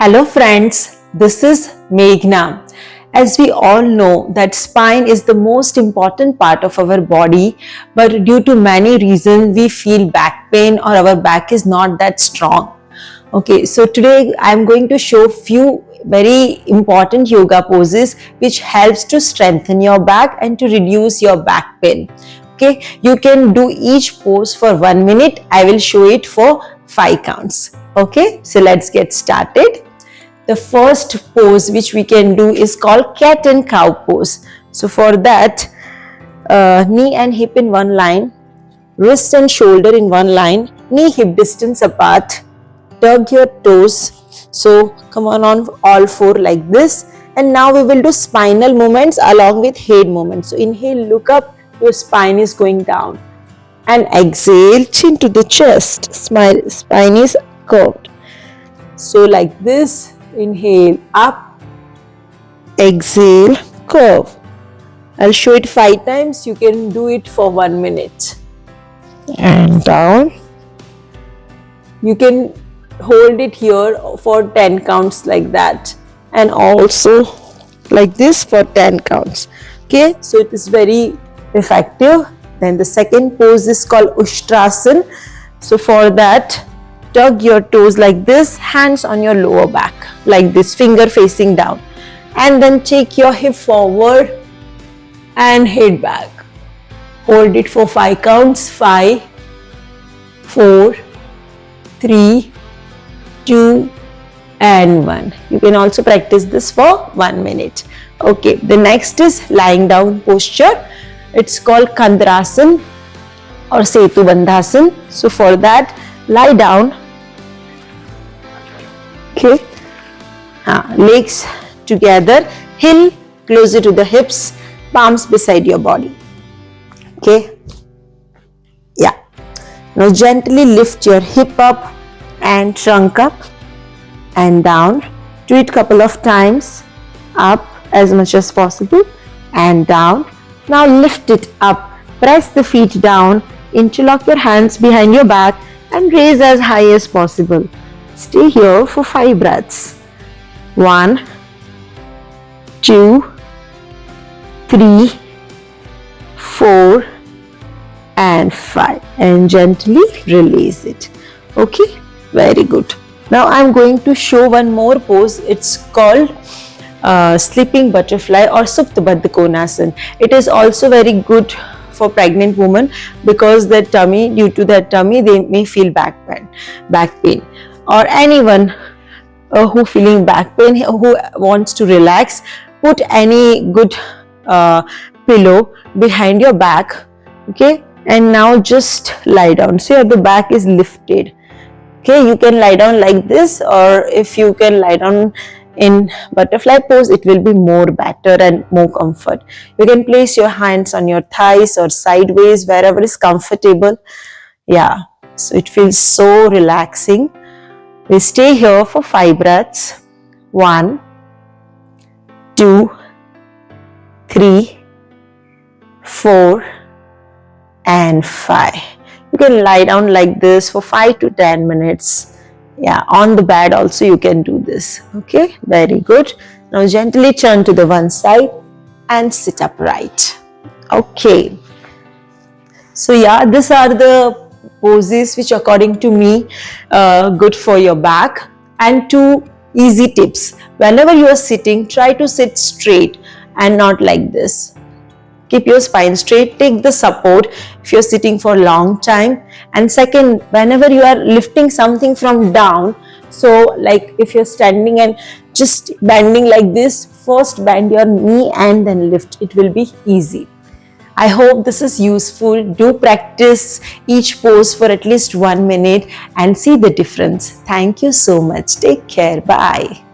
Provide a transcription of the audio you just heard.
Hello friends, this is Meghna. As we all know that spine is the most important part of our body, but due to many reasons we feel back pain or our back is not that strong. Okay, so today I am going to show few very important yoga poses which helps to strengthen your back and to reduce your back pain. Okay, you can do each pose for 1 minute. I will show it for 5 counts. Okay, so let's get started. The first pose which we can do is called cat and cow pose. So for that, knee and hip in one line, wrist and shoulder in one line, knee hip distance apart, tug your toes. So come on all four like this, and now we will do spinal movements along with head movements. So inhale, look up, your spine is going down, and exhale, chin to the chest, spine is curved. So like this, inhale up, exhale, curve. I'll show it 5 times. You can do it for 1 minute. And down. You can hold it here for 10 counts like that, and also like this for 10 counts. Okay, so it is very effective. Then the second pose is called Ushtrasan. So for that, tug your toes like this, hands on your lower back like this, finger facing down, and then take your hip forward and head back. Hold it for 5 counts. 5, 4, 3, 2 and 1. You can also practice this for 1 minute. Okay, the next is lying down posture. It's called Kandrasan or Setu Bandhasan. So for that, lie down. Okay, legs together, heel closer to the hips, palms beside your body. Okay, yeah. Now gently lift your hip up and trunk up and down. Do it couple of times. Up as much as possible and down. Now lift it up, press the feet down, interlock your hands behind your back and raise as high as possible. Stay here for 5 breaths. 1, 2, 3, 4 and 5, and gently release it. Okay, very good. Now I am going to show one more pose. It's called sleeping butterfly or Supta Baddha Konasana. It is also very good for pregnant women because their tummy, due to their tummy, they may feel back pain, or anyone who feeling back pain, who wants to relax, put any good pillow behind your back. Okay, and now just lie down. So the back is lifted. Okay, you can lie down like this, or if you can lie down in butterfly pose, it will be more better and more comfort. You can place your hands on your thighs or sideways, wherever is comfortable. Yeah, so it feels so relaxing. We stay here for 5 breaths. 1, 2, 3, 4 and 5. You can lie down like this for 5 to 10 minutes. Yeah, on the bed also you can do this. Okay, very good. Now gently turn to the one side and sit upright. Okay, so yeah, these are the poses which according to me good for your back. And 2 easy tips: whenever you are sitting, try to sit straight and not like this. Keep your spine straight, take the support if you're sitting for a long time. And second, whenever you are lifting something from down, so like if you're standing and just bending like this, first bend your knee and then lift. It will be easy. I hope this is useful. Do practice each pose for at least 1 minute and see the difference. Thank you so much. Take care. Bye.